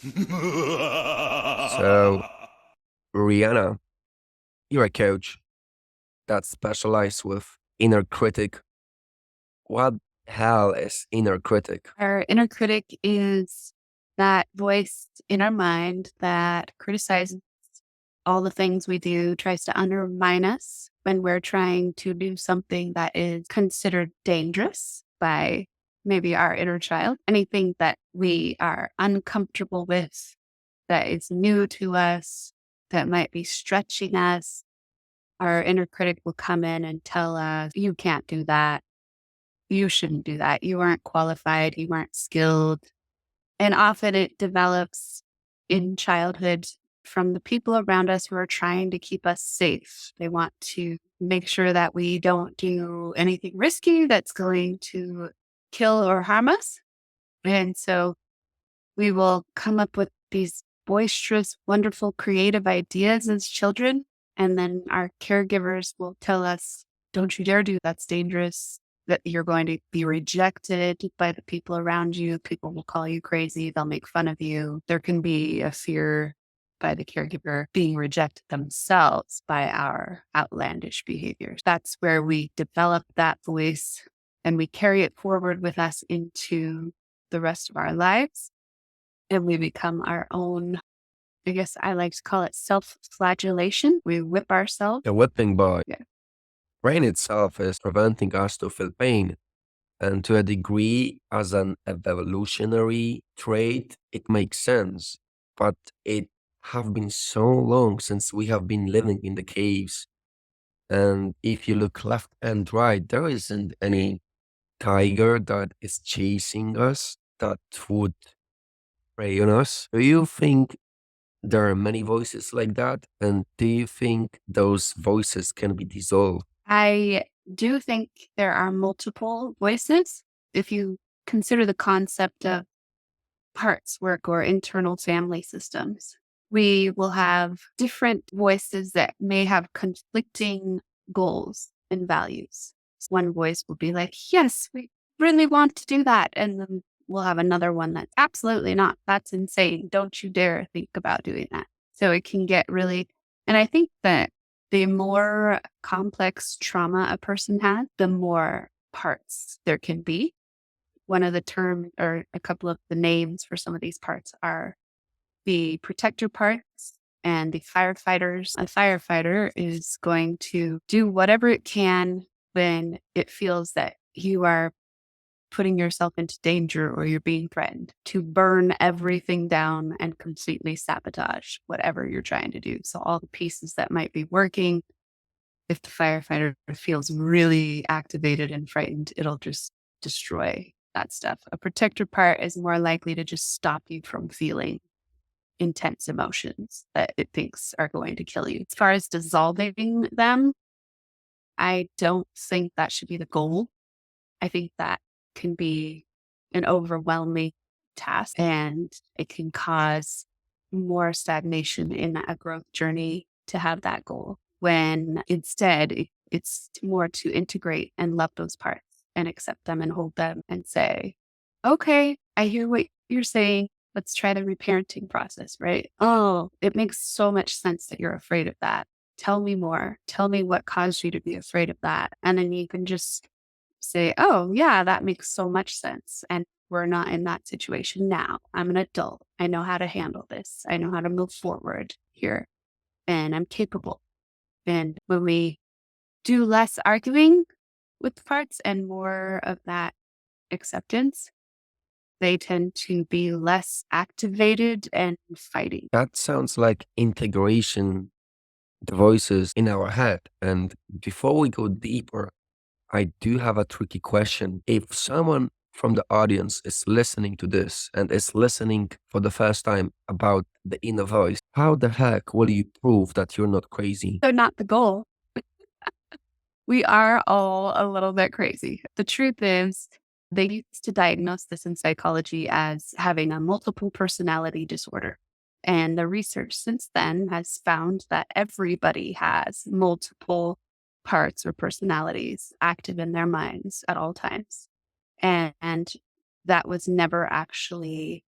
So, Rianna, you're a coach that specializes with inner critic. What hell is inner critic? Our inner critic is that voice in our mind that criticizes all the things we do, tries to undermine us when we're trying to do something that is considered dangerous by maybe our inner child. Anything that we are uncomfortable with, that is new to us, that might be stretching us, our inner critic will come in and tell us, you can't do that. You shouldn't do that. You aren't qualified. You aren't skilled. And often it develops in childhood from the people around us who are trying to keep us safe. They want to make sure that we don't do anything risky that's going to kill or harm us. And so we will come up with these boisterous, wonderful, creative ideas as children. And then our caregivers will tell us, don't you dare do that's dangerous, that you're going to be rejected by the people around you. People will call you crazy. They'll make fun of you. There can be a fear by the caregiver being rejected themselves by our outlandish behaviors. That's where we develop that voice and we carry it forward with us into the rest of our lives. And we become our own, I guess I like to call it self-flagellation. We whip ourselves. The whipping boy. Yeah. Brain itself is preventing us to feel pain. And to a degree, as an evolutionary trait, it makes sense. But it have been so long since we have been living in the caves. And if you look left and right, there isn't any tiger that is chasing us that would prey on us. Do you think there are many voices like that? And do you think those voices can be dissolved? I do think there are multiple voices. If you consider the concept of parts work or internal family systems, we will have different voices that may have conflicting goals and values. One voice will be like, yes, we really want to do that. And then we'll have another one that's absolutely not. That's insane. Don't you dare think about doing that. So it can get really, and I think that the more complex trauma a person has, the more parts there can be. One of the term or a couple of the names for some of these parts are the protector parts and the firefighters. A firefighter is going to do whatever it can when it feels that you are putting yourself into danger or you're being threatened to burn everything down and completely sabotage whatever you're trying to do. So all the pieces that might be working, if the firefighter feels really activated and frightened, it'll just destroy that stuff. A protector part is more likely to just stop you from feeling intense emotions that it thinks are going to kill you. As far as dissolving them, I don't think that should be the goal. I think that can be an overwhelming task and it can cause more stagnation in a growth journey to have that goal when instead it's more to integrate and love those parts and accept them and hold them and say, okay, I hear what you're saying. Let's try the reparenting process, right? Oh, it makes so much sense that you're afraid of that. Tell me more. Tell me what caused you to be afraid of that. And then you can just say, oh, yeah, that makes so much sense. And we're not in that situation now. I'm an adult. I know how to handle this. I know how to move forward here and I'm capable. And when we do less arguing with the parts and more of that acceptance, they tend to be less activated and fighting. That sounds like integration, the voices in our head. And before we go deeper, I do have a tricky question. If someone from the audience is listening to this and is listening for the first time about the inner voice, how the heck will you prove that you're not crazy? So, not the goal. We are all a little bit crazy. The truth is, they used to diagnose this in psychology as having a multiple personality disorder. And the research since then has found that everybody has multiple parts or personalities active in their minds at all times. And that was never actually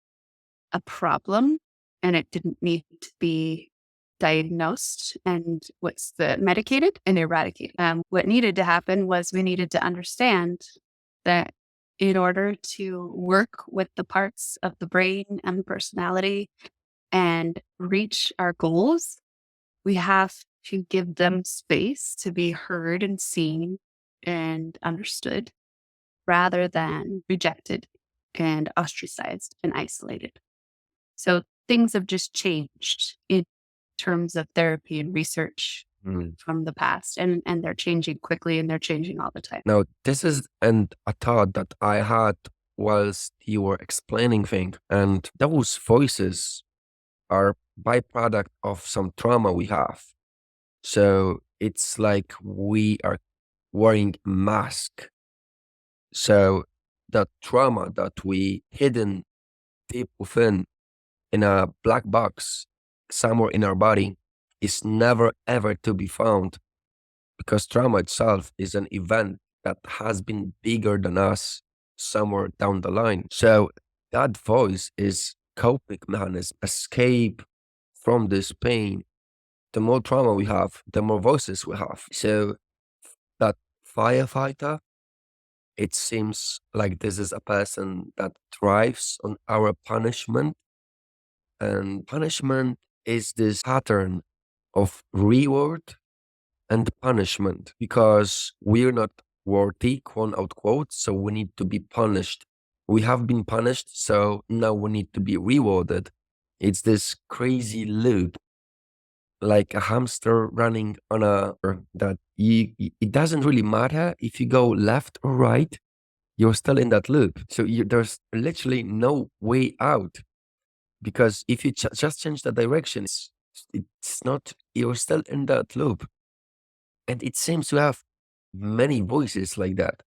a problem and it didn't need to be diagnosed and medicated and eradicated. What needed to happen was we needed to understand that in order to work with the parts of the brain and the personality and reach our goals, we have to give them space to be heard and seen and understood rather than rejected and ostracized and isolated. So things have just changed in terms of therapy and research Mm. from the past, and they're changing quickly and they're changing all the time. Now, this is a thought that I had whilst you were explaining things, and those voices are byproduct of some trauma we have. So it's like we are wearing a mask. So the trauma that we hidden deep within in a black box somewhere in our body is never ever to be found, because trauma itself is an event that has been bigger than us somewhere down the line. So that voice is coping mechanism, escape from this pain. The more trauma we have, the more voices we have. So that firefighter, it seems like this is a person that thrives on our punishment. And punishment is this pattern of reward and punishment, because we're not worthy, quote unquote, so we need to be punished. We have been punished, so now we need to be rewarded. It's this crazy loop, like a hamster running on a that it doesn't really matter if you go left or right, you're still in that loop. So there's literally no way out, because if you just change the direction, it's not, you're still in that loop. And it seems to have many voices like that.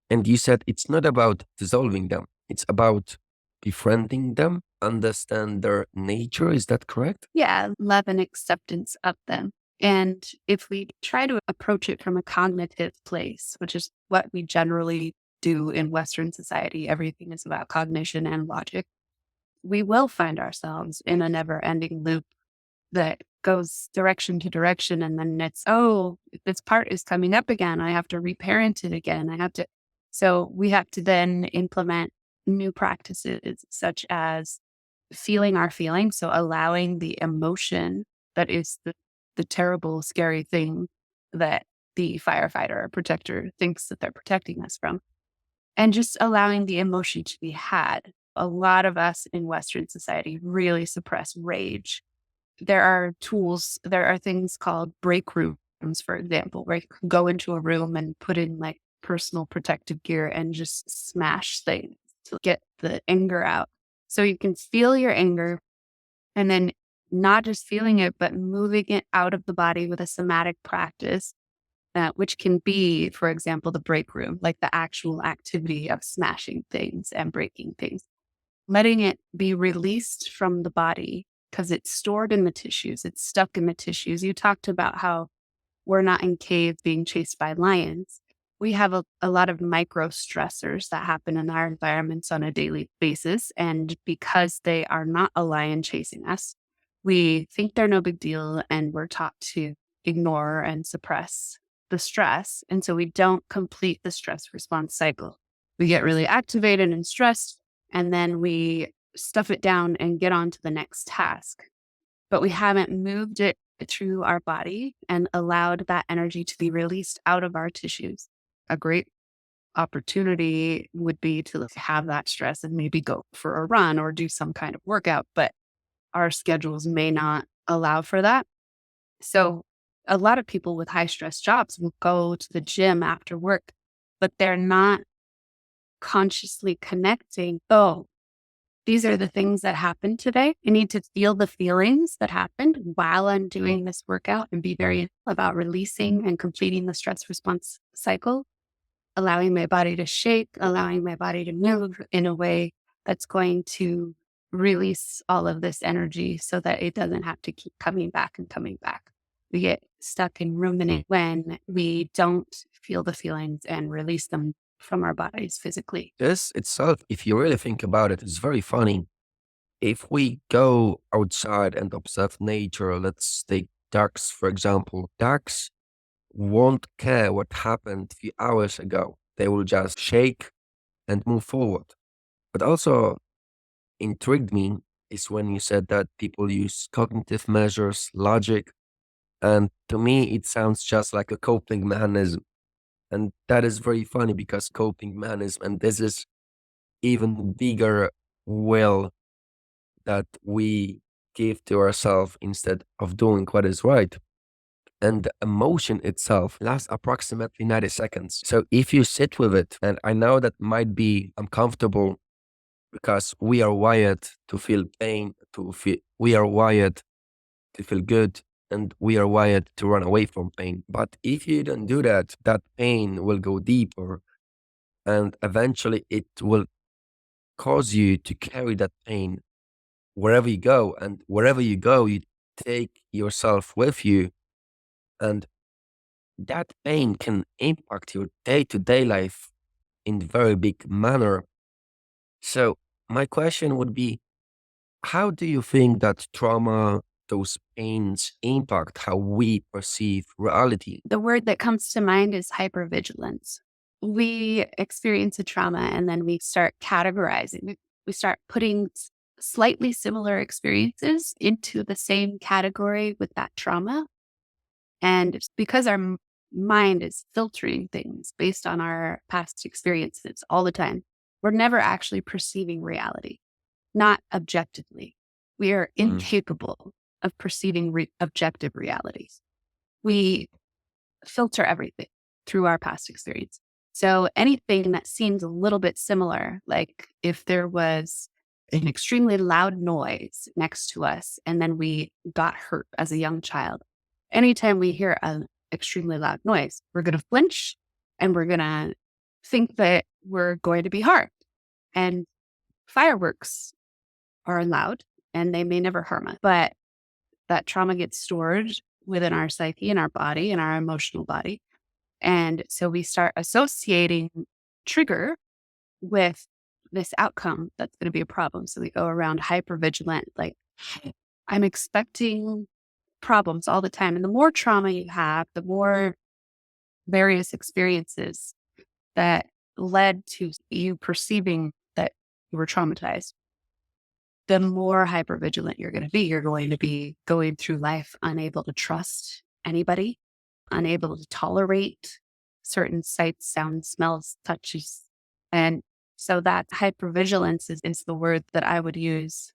And you said it's not about dissolving them, it's about befriending them, understand their nature. Is that correct? Yeah, love and acceptance of them. And if we try to approach it from a cognitive place, which is what we generally do in Western society, everything is about cognition and logic, we will find ourselves in a never ending loop that goes direction to direction. And then oh, this part is coming up again. I have to reparent it again. So we have to then implement new practices such as feeling our feelings. So allowing the emotion that is the terrible, scary thing that the firefighter or protector thinks that they're protecting us from, and just allowing the emotion to be had. A lot of us in Western society really suppress rage. There are tools, there are things called break rooms, for example, where you can go into a room and put in like personal protective gear and just smash things to get the anger out. So you can feel your anger and then not just feeling it, but moving it out of the body with a somatic practice, which can be, for example, the break room, like the actual activity of smashing things and breaking things, letting it be released from the body because it's stored in the tissues, it's stuck in the tissues. You talked about how we're not in caves being chased by lions. We have a lot of micro stressors that happen in our environments on a daily basis. And because they are not a lion chasing us, we think they're no big deal and we're taught to ignore and suppress the stress. And so we don't complete the stress response cycle. We get really activated and stressed, and then we stuff it down and get on to the next task. But we haven't moved it through our body and allowed that energy to be released out of our tissues. A great opportunity would be to have that stress and maybe go for a run or do some kind of workout, but our schedules may not allow for that. So a lot of people with high stress jobs will go to the gym after work, but they're not consciously connecting. Oh, these are the things that happened today. I need to feel the feelings that happened while I'm doing this workout and be very about releasing and completing the stress response cycle, allowing my body to shake, allowing my body to move in a way that's going to release all of this energy so that it doesn't have to keep coming back and coming back. We get stuck in ruminate when we don't feel the feelings and release them from our bodies physically. This itself, if you really think about it, is very funny, If we go outside and observe nature, let's take ducks, for example. Ducks won't care what happened a few hours ago. They will just shake and move forward. But also intrigued me is when you said that people use cognitive measures, logic, and to me, it sounds just like a coping mechanism. And that is very funny because coping mechanism, and this is even bigger will that we give to ourselves instead of doing what is right. And the emotion itself lasts approximately 90 seconds. So if you sit with it, and I know that might be uncomfortable because we are wired to feel pain, we are wired to feel good, and we are wired to run away from pain. But if you don't do that, that pain will go deeper and eventually it will cause you to carry that pain wherever you go. And wherever you go, you take yourself with you. And that pain can impact your day to day life in very big manner. So my question would be, how do you think that trauma, those pains impact how we perceive reality? The word that comes to mind is hypervigilance. We experience a trauma and then we start categorizing. We start putting slightly similar experiences into the same category with that trauma. And it's because our mind is filtering things based on our past experiences all the time, we're never actually perceiving reality, not objectively. We are Mm. incapable of perceiving objective realities. We filter everything through our past experience. So anything that seems a little bit similar, like if there was an extremely loud noise next to us and then we got hurt as a young child, anytime we hear an extremely loud noise, we're going to flinch and we're going to think that we're going to be harmed. And fireworks are loud and they may never harm us, but that trauma gets stored within our psyche and our body and our emotional body. And so we start associating trigger with this outcome that's going to be a problem. So we go around hyper vigilant, like I'm expecting problems all the time. And the more trauma you have, the more various experiences that led to you perceiving that you were traumatized, the more hyper vigilant you're going to be. You're going to be going through life unable to trust anybody, unable to tolerate certain sights, sounds, smells, touches. And so that hypervigilance is the word that I would use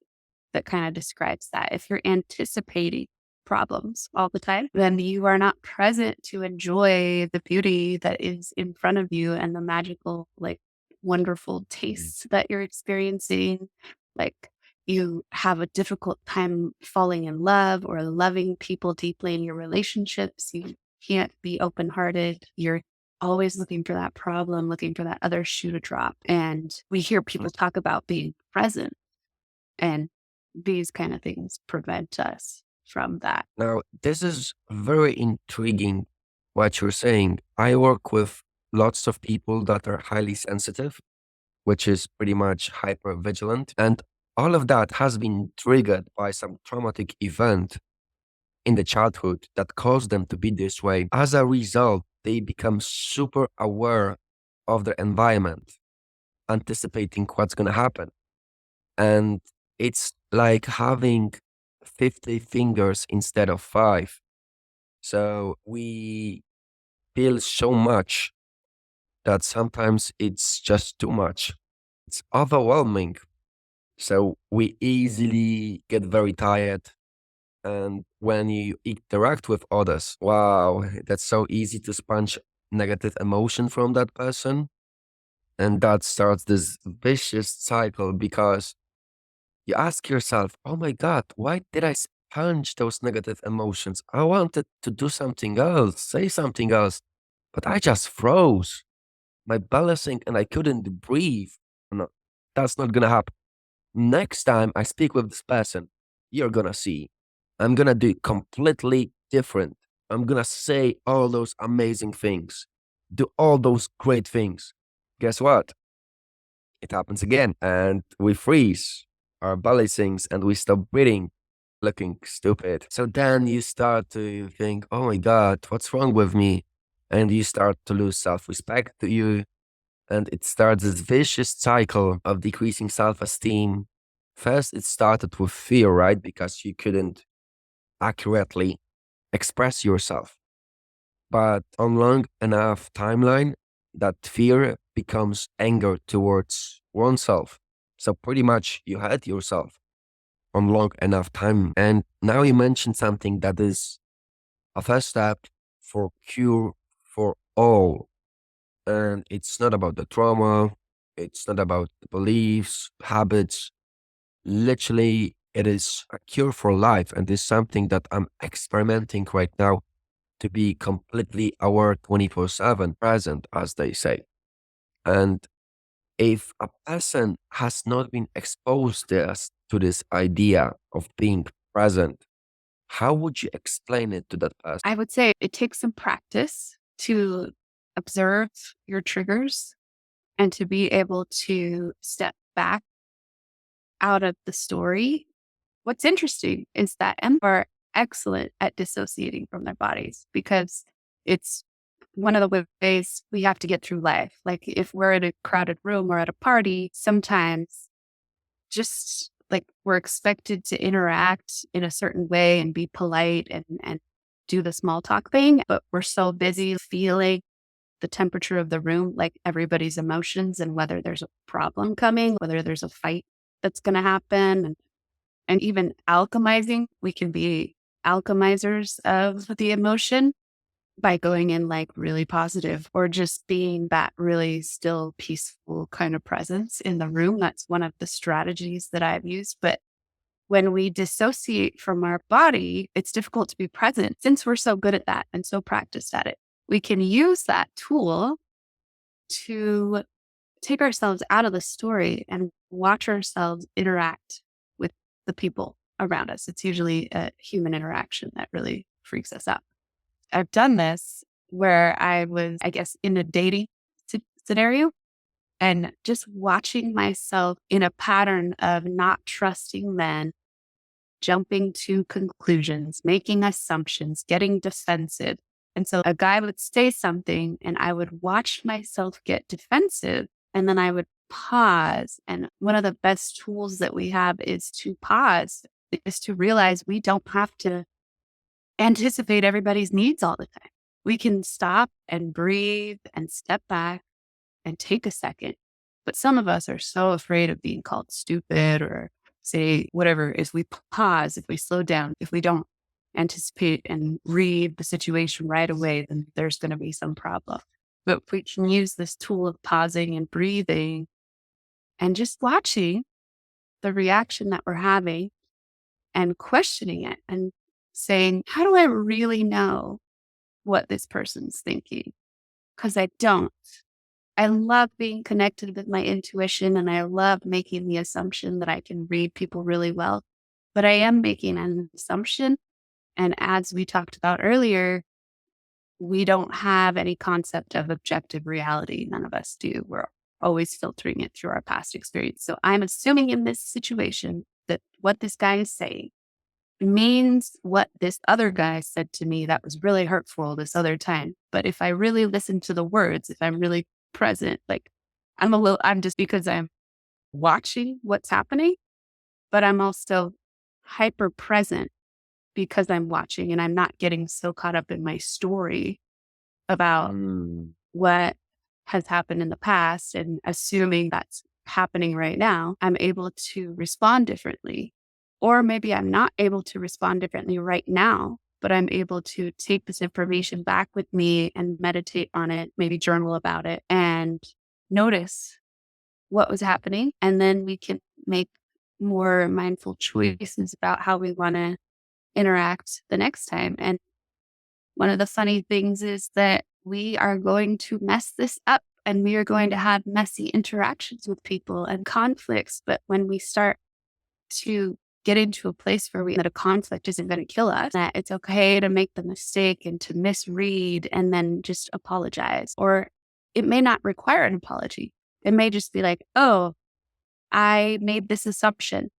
that kind of describes that. If you're anticipating problems all the time, then you are not present to enjoy the beauty that is in front of you and the magical, like wonderful tastes that you're experiencing. Like you have a difficult time falling in love or loving people deeply in your relationships. You can't be open hearted. You're always looking for that problem, looking for that other shoe to drop. And we hear people talk about being present, and these kind of things prevent us from that. Now, this is very intriguing what you're saying. I work with lots of people that are highly sensitive, which is pretty much hyper vigilant. And all of that has been triggered by some traumatic event in the childhood that caused them to be this way. As a result, they become super aware of their environment, anticipating what's going to happen. And it's like having 50 fingers instead of five. So we feel so much that sometimes it's just too much. It's overwhelming. So we easily get very tired. And when you interact with others, wow, that's so easy to sponge negative emotion from that person. And that starts this vicious cycle because you ask yourself, oh my God, why did I sponge those negative emotions? I wanted to do something else, say something else, but I just froze. My belly sank and I couldn't breathe. No, that's not gonna happen. Next time I speak with this person, you're gonna see. I'm gonna do it completely different. I'm gonna say all those amazing things, do all those great things. Guess what? It happens again and we freeze. our belly sinks and we stop breathing, looking stupid. So then you start to think, oh my God, what's wrong with me? And you start to lose self-respect to you. And it starts this vicious cycle of decreasing self-esteem. First, it started with fear, right? Because you couldn't accurately express yourself. But on long enough timeline, that fear becomes anger towards oneself. So pretty much you hate yourself on long enough time. And now you mentioned something that is a first step for cure for all. And it's not about the trauma. It's not about the beliefs, habits. Literally, it is a cure for life. And it's something that I'm experimenting right now to be completely aware 24/7, present, as they say. And if a person has not been exposed to this idea of being present, how would you explain it to that person? I would say it takes some practice to observe your triggers and to be able to step back out of the story. What's interesting is that M are excellent at dissociating from their bodies because it's one of the ways we have to get through life. Like if we're in a crowded room or at a party, sometimes just like we're expected to interact in a certain way and be polite and do the small talk thing, but we're so busy feeling the temperature of the room, like everybody's emotions and whether there's a problem coming, whether there's a fight that's going to happen. And even alchemizing, we can be alchemizers of the emotion by going in like really positive or just being that really still peaceful kind of presence in the room. That's one of the strategies that I've used. But when we dissociate from our body, it's difficult to be present since we're so good at that and so practiced at it. We can use that tool to take ourselves out of the story and watch ourselves interact with the people around us. It's usually a human interaction that really freaks us out. I've done this where I was, I guess, in a dating scenario and just watching myself in a pattern of not trusting men, jumping to conclusions, making assumptions, getting defensive. And so a guy would say something and I would watch myself get defensive and then I would pause. And one of the best tools that we have is to pause, is to realize we don't have to anticipate everybody's needs all the time. We can stop and breathe and step back and take a second. But some of us are so afraid of being called stupid or say whatever. If we pause, if we slow down, if we don't anticipate and read the situation right away, then there's going to be some problem. But we can use this tool of pausing and breathing and just watching the reaction that we're having and questioning it and saying, how do I really know what this person's thinking? Because I don't. I love being connected with my intuition and I love making the assumption that I can read people really well. But I am making an assumption. And as we talked about earlier, we don't have any concept of objective reality. None of us do. We're always filtering it through our past experience. So I'm assuming in this situation that what this guy is saying means what this other guy said to me that was really hurtful this other time. But if I really listen to the words, if I'm really present, like I'm just because I'm watching what's happening, but I'm also hyper present because I'm watching and I'm not getting so caught up in my story about Mm. what has happened in the past and assuming that's happening right now. I'm able to respond differently. Or maybe I'm not able to respond differently right now, but I'm able to take this information back with me and meditate on it, maybe journal about it and notice what was happening. And then we can make more mindful choices about how we want to interact the next time. And one of the funny things is that we are going to mess this up and we are going to have messy interactions with people and conflicts. But when we start to get into a place where that a conflict isn't going to kill us, that it's okay to make the mistake and to misread and then just apologize. Or it may not require an apology. It may just be like, oh, I made this assumption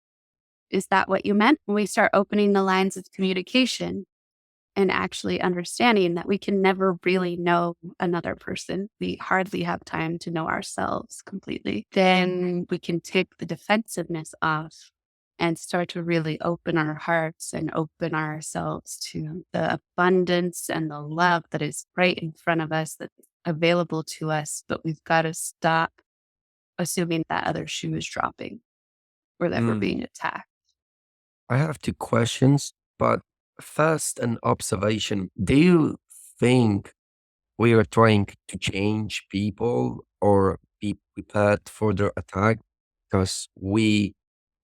Is that what you meant? When we start opening the lines of communication and actually understanding that we can never really know another person, we hardly have time to know ourselves completely, then we can take the defensiveness off and start to really open our hearts and open ourselves to the abundance and the love that is right in front of us, that's available to us. But we've got to stop assuming that other shoe is dropping or that we're Mm, being attacked. I have two questions, but first, an observation. Do you think we are trying to change people or be prepared for their attack because we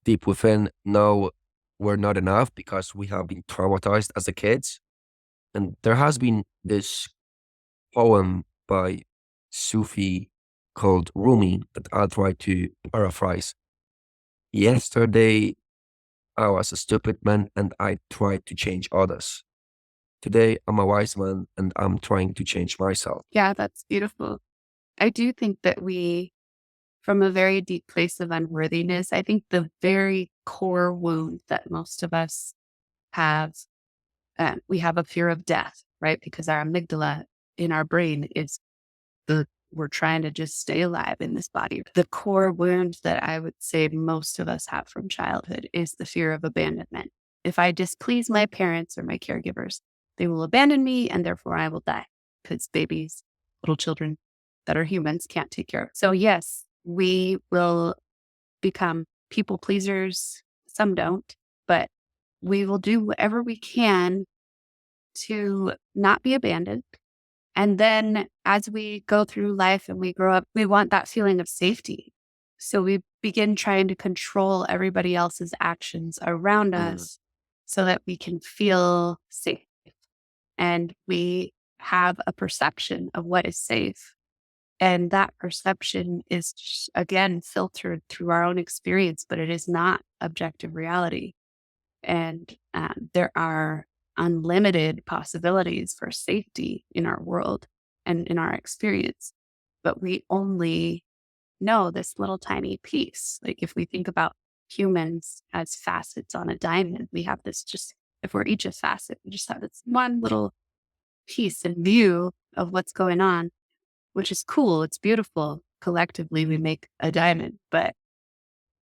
deep within know we're not enough because we have been traumatized as a kids? And there has been this poem by Sufi called Rumi that I'll try to paraphrase. Yesterday, I was a stupid man and I tried to change others. Today, I'm a wise man and I'm trying to change myself. Yeah, that's beautiful. I do think that we, from a very deep place of unworthiness, I think the very core wound that most of us have, we have a fear of death, right? Because our amygdala in our brain is we're trying to just stay alive in this body. The core wound that I would say most of us have from childhood is the fear of abandonment. If I displease my parents or my caregivers, they will abandon me and therefore I will die because babies, little children that are humans can't take care of. So, yes, we will become people pleasers. Some don't, but we will do whatever we can to not be abandoned. And then as we go through life and we grow up, we want that feeling of safety. So we begin trying to control everybody else's actions around Mm. us so that we can feel safe. And we have a perception of what is safe. And that perception is, again, filtered through our own experience, but it is not objective reality. And there are unlimited possibilities for safety in our world and in our experience. But we only know this little tiny piece. Like if we think about humans as facets on a diamond, we have this just, if we're each a facet, we just have this one little piece and view of what's going on, which is cool. It's beautiful. Collectively, we make a diamond. But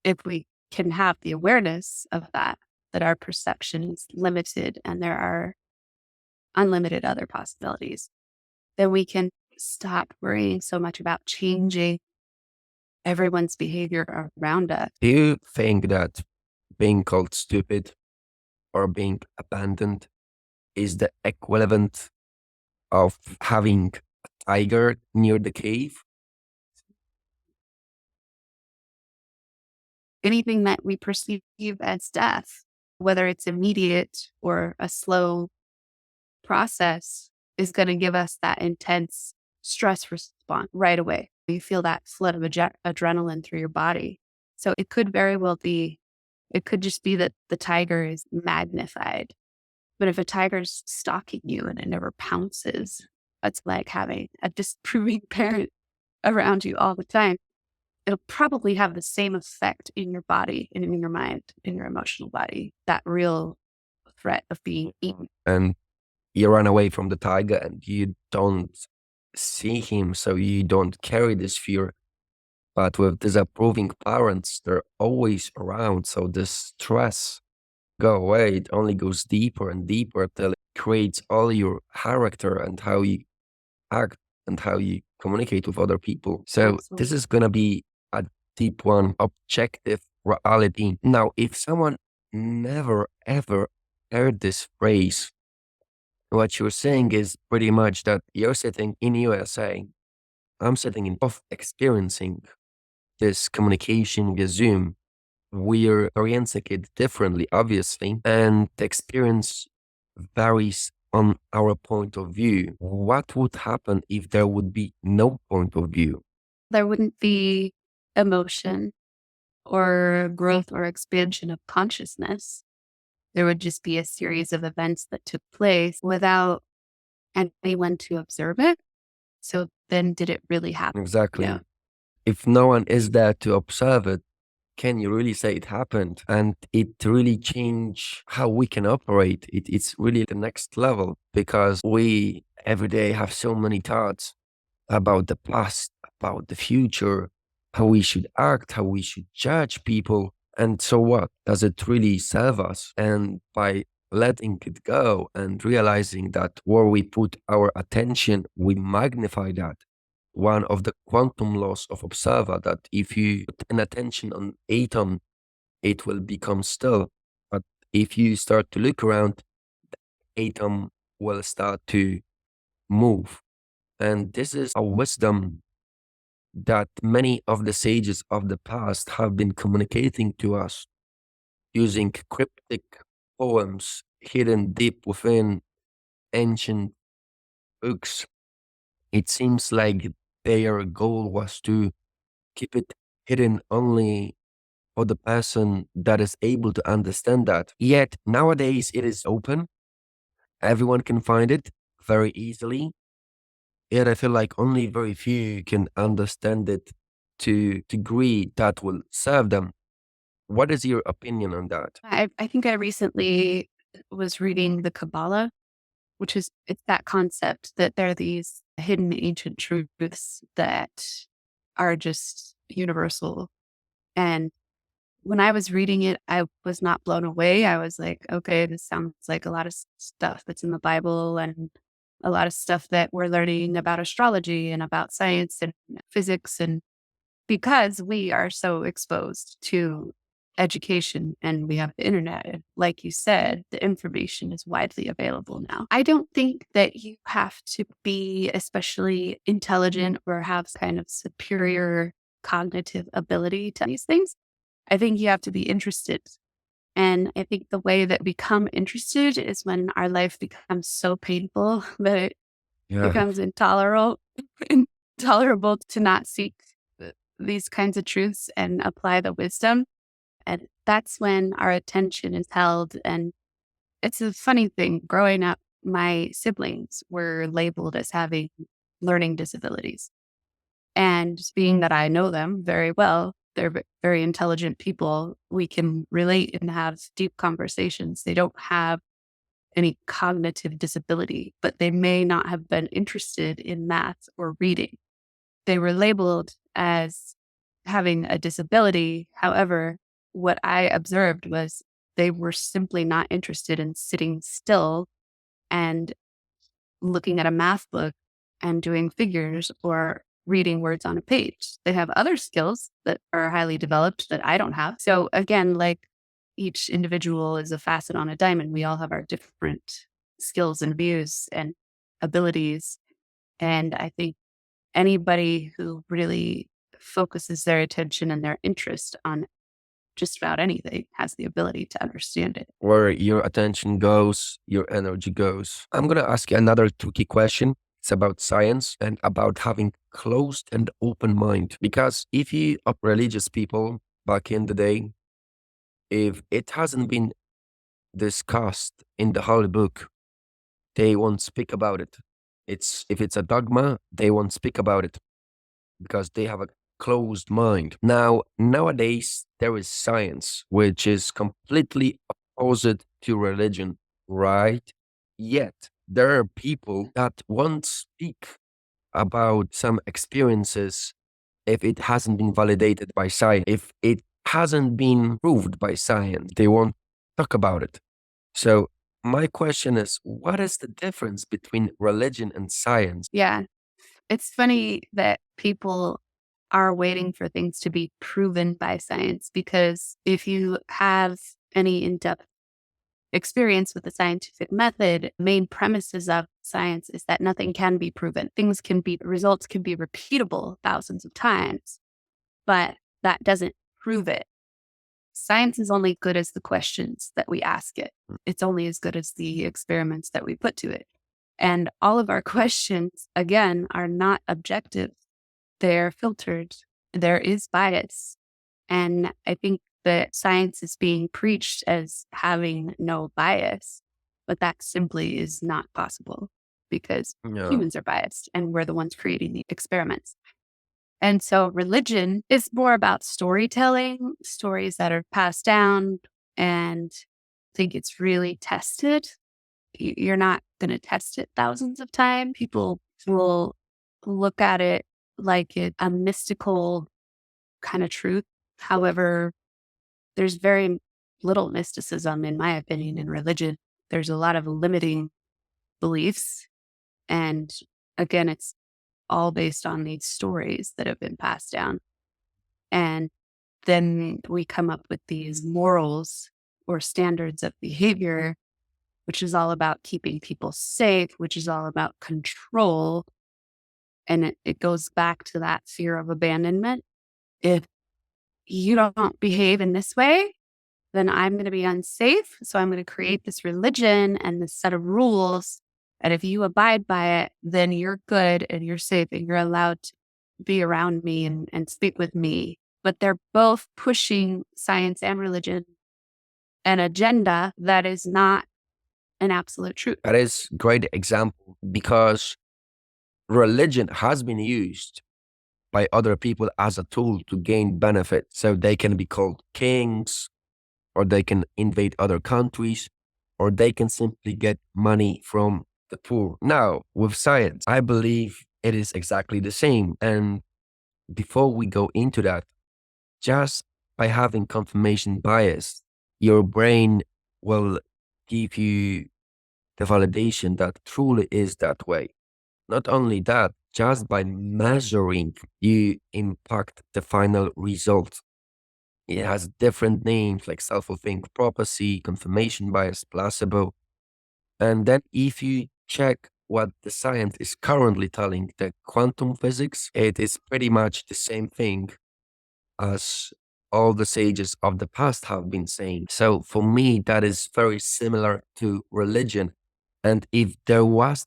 if we can have the awareness of that, that our perception is limited and there are unlimited other possibilities, then we can stop worrying so much about changing everyone's behavior around us. Do you think that being called stupid or being abandoned is the equivalent of having a tiger near the cave? Anything that we perceive as death, whether it's immediate or a slow process, is going to give us that intense stress response right away. You feel that flood of adrenaline through your body. So it could very well be, it could just be that the tiger is magnified. But if a tiger's stalking you and it never pounces, that's like having a disapproving parent around you all the time. It'll probably have the same effect in your body and in your mind, in your emotional body, that real threat of being eaten. And you run away from the tiger and you don't see him, so you don't carry this fear. But with disapproving parents, they're always around, so the stress go away. It only goes deeper and deeper till it creates all your character and how you act and how you communicate with other people. So this Absolutely. is gonna be a deep one, objective reality. Now, if someone never ever heard this phrase, what you're saying is pretty much that you're sitting in USA, I'm sitting in of experiencing this communication via Zoom. We're experiencing it differently, obviously, and the experience varies on our point of view. What would happen if there would be no point of view? There wouldn't be emotion or growth or expansion of consciousness. There would just be a series of events that took place without anyone to observe it. So then did it really happen? Yeah. Exactly. If no one is there to observe it, can you really say it happened? And it really changed how we can operate. It's really the next level because we every day have so many thoughts about the past, about the future, how we should act, how we should judge people. And so what? Does it really serve us? And by letting it go and realizing that where we put our attention, we magnify that. One of the quantum laws of observer that if you put an attention on atom, it will become still. But if you start to look around, atom will start to move. And this is a wisdom that many of the sages of the past have been communicating to us using cryptic poems hidden deep within ancient books. It seems like their goal was to keep it hidden only for the person that is able to understand that. Yet nowadays it is open, everyone can find it very easily. Yet I feel like only very few can understand it to degree that will serve them. What is your opinion on that? I think I recently was reading the Kabbalah, which is it's that concept that there are these hidden ancient truths that are just universal. And when I was reading it, I was not blown away. I was like, okay, this sounds like a lot of stuff that's in the Bible and a lot of stuff that we're learning about astrology and about science and physics. And because we are so exposed to education and we have the internet, and like you said, the information is widely available now. I don't think that you have to be especially intelligent or have kind of superior cognitive ability to these things. I think you have to be interested. And I think the way that we become interested is when our life becomes so painful that it Yeah. becomes intolerable to not seek these kinds of truths and apply the wisdom. And that's when our attention is held. And it's a funny thing. Growing up, my siblings were labeled as having learning disabilities. And being that I know them very well, they're very intelligent people. We can relate and have deep conversations. They don't have any cognitive disability, but they may not have been interested in math or reading. They were labeled as having a disability. However, what I observed was they were simply not interested in sitting still and looking at a math book and doing figures or reading words on a page. They have other skills that are highly developed that I don't have. So again, like each individual is a facet on a diamond. We all have our different skills and views and abilities. And I think anybody who really focuses their attention and their interest on just about anything has the ability to understand it. Where your attention goes, your energy goes. I'm going to ask you another tricky question. It's about science and about having closed and open mind. Because if you are religious people back in the day, if it hasn't been discussed in the Holy Book, they won't speak about it. It's if it's a dogma, they won't speak about it because they have a closed mind. Now, nowadays, there is science, which is completely opposite to religion, right? Yet, there are people that won't speak about some experiences if it hasn't been validated by science, if it hasn't been proved by science, they won't talk about it. So, my question is what is the difference between religion and science? Yeah. It's funny that people are waiting for things to be proven by science because if you have any in depth experience with the scientific method, main premises of science is that nothing can be proven. Results can be repeatable thousands of times, but that doesn't prove it. Science is only good as the questions that we ask it. It's only as good as the experiments that we put to it. And all of our questions, again, are not objective. They're filtered. There is bias. And I think that science is being preached as having no bias, but that simply is not possible because Yeah. humans are biased and we're the ones creating the experiments. And so religion is more about storytelling, stories that are passed down, and I think it's really tested. You're not going to test it thousands of times. People will look at it like it's a mystical kind of truth. However, there's very little mysticism, in my opinion, in religion. There's a lot of limiting beliefs. And again, it's all based on these stories that have been passed down. And then we come up with these morals or standards of behavior, which is all about keeping people safe, which is all about control. And it goes back to that fear of abandonment. If you don't behave in this way, then I'm going to be unsafe. So I'm going to create this religion and this set of rules. And if you abide by it, then you're good and you're safe and you're allowed to be around me and speak with me. But they're both pushing science and religion, an agenda that is not an absolute truth. That is great example because religion has been used by other people as a tool to gain benefit. So they can be called kings, or they can invade other countries, or they can simply get money from the poor. Now, with science, I believe it is exactly the same. And before we go into that, just by having confirmation bias, your brain will give you the validation that truly is that way. Not only that, just by measuring, you impact the final result. It has different names like self-fulfilling prophecy, confirmation bias, placebo. And then if you check what the science is currently telling, the quantum physics, it is pretty much the same thing as all the sages of the past have been saying. So for me, that is very similar to religion. And if there was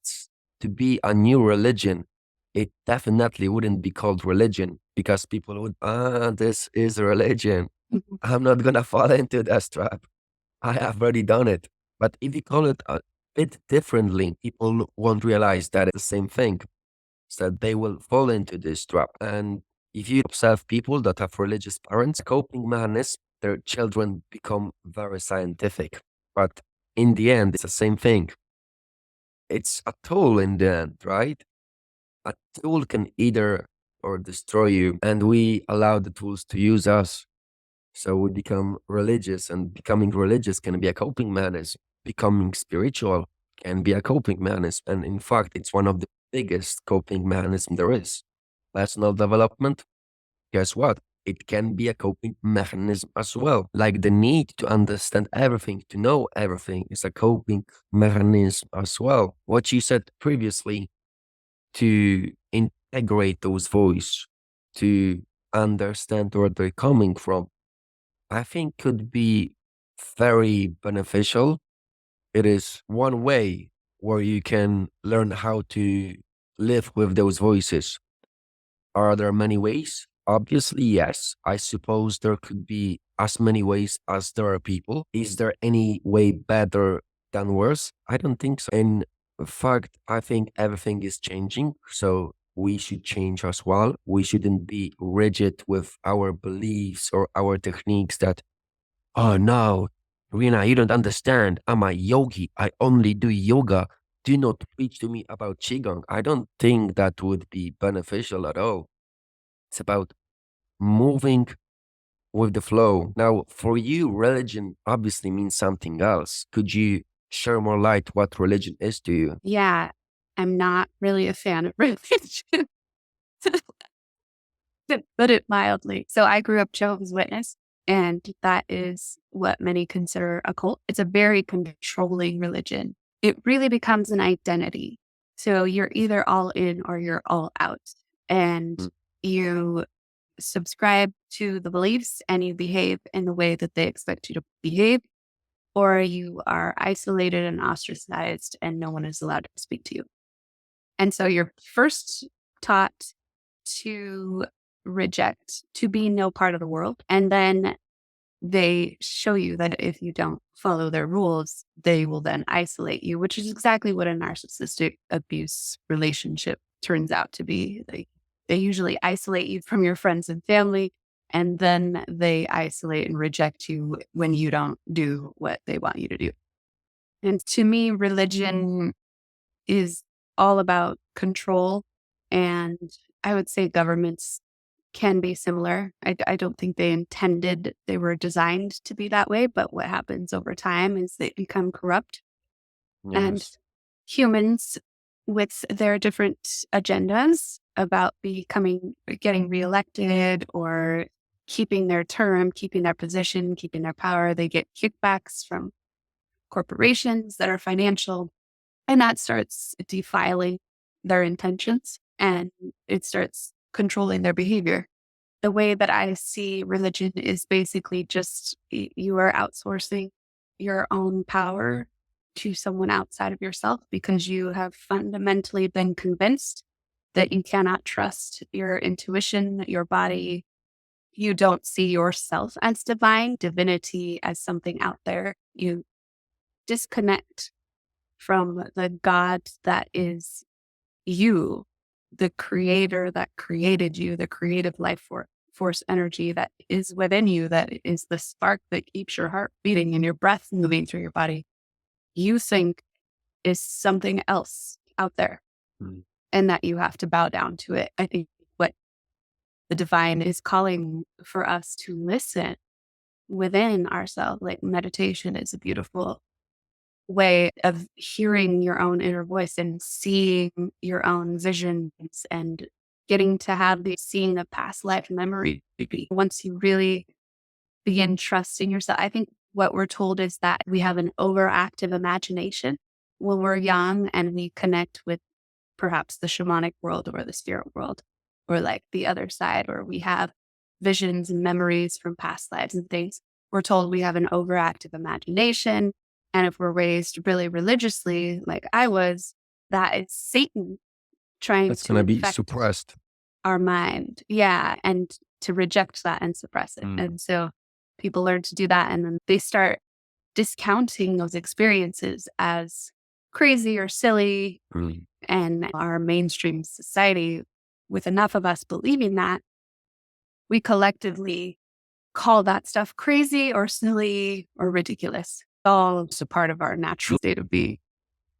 to be a new religion, it definitely wouldn't be called religion because people would, this is a religion. Mhm. I'm not going to fall into that trap. I have already done it. But if you call it a bit differently, people won't realize that it's the same thing. So they will fall into this trap. And if you observe people that have religious parents, coping mechanisms, their children become very scientific. But in the end, it's the same thing. It's a tool in the end, right? A tool can either or destroy you, and we allow the tools to use us. So we become religious, and becoming religious can be a coping mechanism. Becoming spiritual can be a coping mechanism. And in fact, it's one of the biggest coping mechanism there is. Personal development, guess what? It can be a coping mechanism as well. Like the need to understand everything, to know everything is a coping mechanism as well. What you said previously, to integrate those voices, to understand where they're coming from, I think could be very beneficial. It is one way where you can learn how to live with those voices. Are there many ways? Obviously, yes. I suppose there could be as many ways as there are people. Is there any way better than worse? I don't think so. In fact, I think everything is changing. So we should change as well. We shouldn't be rigid with our beliefs or our techniques that, oh no, Rianna, you don't understand. I'm a yogi. I only do yoga. Do not preach to me about Qigong. I don't think that would be beneficial at all. It's about moving with the flow. Now, for you, religion obviously means something else. Could you share more light what religion is to you? Yeah, I'm not really a fan of religion, to put it mildly. So I grew up Jehovah's Witness, and that is what many consider a cult. It's a very controlling religion. It really becomes an identity. So you're either all in or you're all out. And Mm. you subscribe to the beliefs and you behave in the way that they expect you to behave, or you are isolated and ostracized and no one is allowed to speak to you. And so you're first taught to reject, to be no part of the world. And then they show you that if you don't follow their rules, they will then isolate you, which is exactly what a narcissistic abuse relationship turns out to be. They usually isolate you from your friends and family, and then they isolate and reject you when you don't do what they want you to do. And to me, religion is all about control. And I would say governments can be similar. I don't think they were designed to be that way. But what happens over time is they become corrupt. And Yes. humans with their different agendas about getting reelected or keeping their term, keeping their position, keeping their power, they get kickbacks from corporations that are financial, and that starts defiling their intentions and it starts controlling their behavior. The way that I see religion is basically just you are outsourcing your own power to someone outside of yourself because you have fundamentally been convinced that you cannot trust your intuition, your body. You don't see yourself as divine, divinity as something out there. You disconnect from the God that is you, the creator that created you, the creative force energy that is within you, that is the spark that keeps your heart beating and your breath moving through your body. You think is something else out there Mm. and that you have to bow down to it. I think what the divine is calling for us to listen within ourselves, like meditation is a beautiful way of hearing your own inner voice and seeing your own visions and getting to have the seeing of past life memory. Once you really begin trusting yourself, I think what we're told is that we have an overactive imagination when we're young and we connect with perhaps the shamanic world or the spirit world or like the other side, or we have visions and memories from past lives and things. We're told we have an overactive imagination. And if we're raised really religiously, like I was, that is Satan trying That's to gonna be infect suppressed. our mind. Yeah. And to reject that and suppress it. Mm. And so people learn to do that. And then they start discounting those experiences as crazy or silly. Mm. And our mainstream society, with enough of us believing that, we collectively call that stuff crazy or silly or ridiculous. All a part of our natural state of being.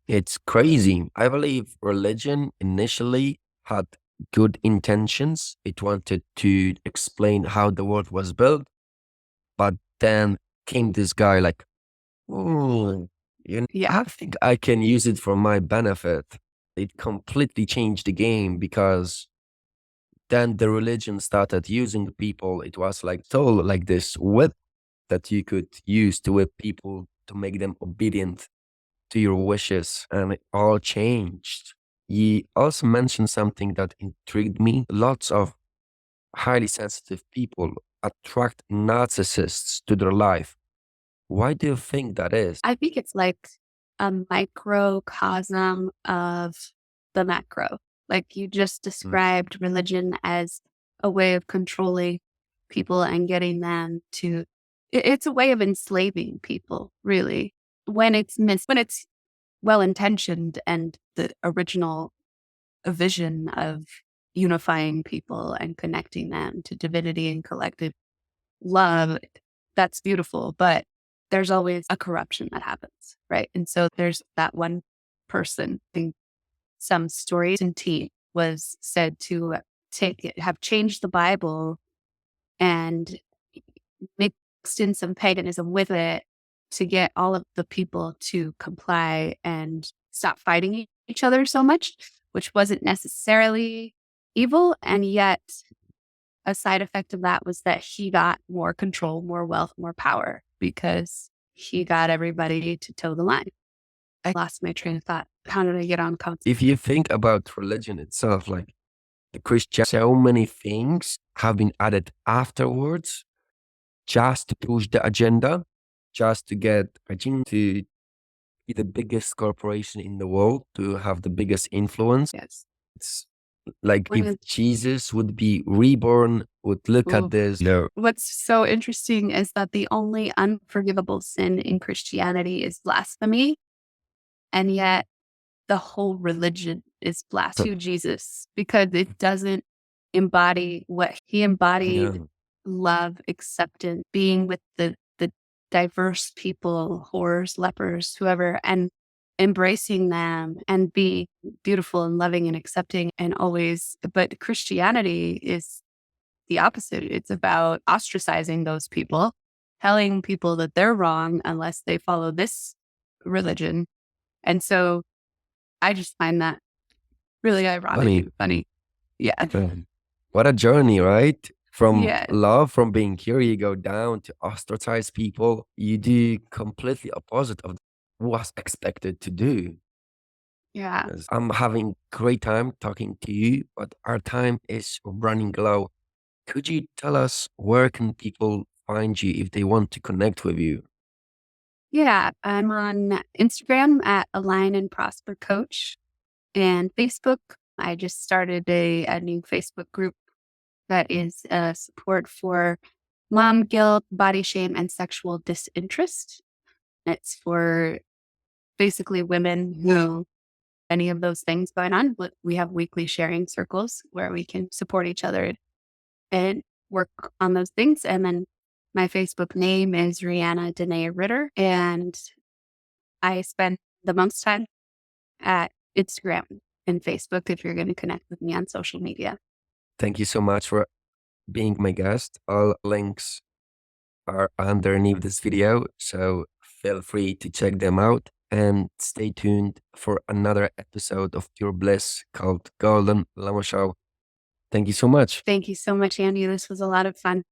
It's crazy. I believe religion initially had good intentions. It wanted to explain how the world was built, but then came this guy like, oh, Yeah. I think I can use it for my benefit. It completely changed the game because then the religion started using people. It was like told like this whip that you could use to whip people to make them obedient to your wishes, and it all changed. You also mentioned something that intrigued me. Lots of highly sensitive people attract narcissists to their life. Why do you think that is? I think it's like a microcosm of the macro. Like you just Mm. described religion as a way of controlling people and getting them to, it's a way of enslaving people, really. When it's well intentioned and the original vision of unifying people and connecting them to divinity and collective love, that's beautiful. But there's always a corruption that happens, right? And so there's that one person. I think some stories in tea was said to have changed the Bible and mixed in some paganism with it to get all of the people to comply and stop fighting each other so much, which wasn't necessarily evil. And yet a side effect of that was that he got more control, more wealth, more power because he got everybody to toe the line. I lost my train of thought. How did I get on concept? If you think about religion itself, like the Christian, so many things have been added afterwards just to push the agenda, just to get agenda to be the biggest corporation in the world, to have the biggest influence. Yes. It's like What if is- Jesus would be reborn, would look Ooh. at this. No. What's so interesting is that the only unforgivable sin in Christianity is blasphemy. And yet the whole religion is blasphemy to Jesus because it doesn't embody what he embodied: Yeah. love, acceptance, being with the diverse people, whores, lepers, whoever, and embracing them and be beautiful and loving and accepting and always. But Christianity is the opposite. It's about ostracizing those people, telling people that they're wrong unless they follow this religion. And so I just find that really ironic Funny. and funny. Yeah. What a journey, right? From Yeah. love, from being here, you go down to ostracize people. You do completely opposite of what's expected to do. Yeah. 'Cause I'm having great time talking to you, but our time is running low. Could you tell us where can people find you if they want to connect with you? Yeah. I'm on Instagram at Align and Prosper Coach, and Facebook. I just started a new Facebook group that is support for mom guilt, body shame, and sexual disinterest. It's for basically women who any of those things going on. But we have weekly sharing circles where we can support each other and work on those things. And then my Facebook name is Rianna Danae Ritter, and I spend the most time at Instagram and Facebook if you're going to connect with me on social media. Thank you so much for being my guest. All links are underneath this video, so feel free to check them out and stay tuned for another episode of Pure Bliss called Golden Llama Show. Thank you so much. Thank you so much, Andy. This was a lot of fun.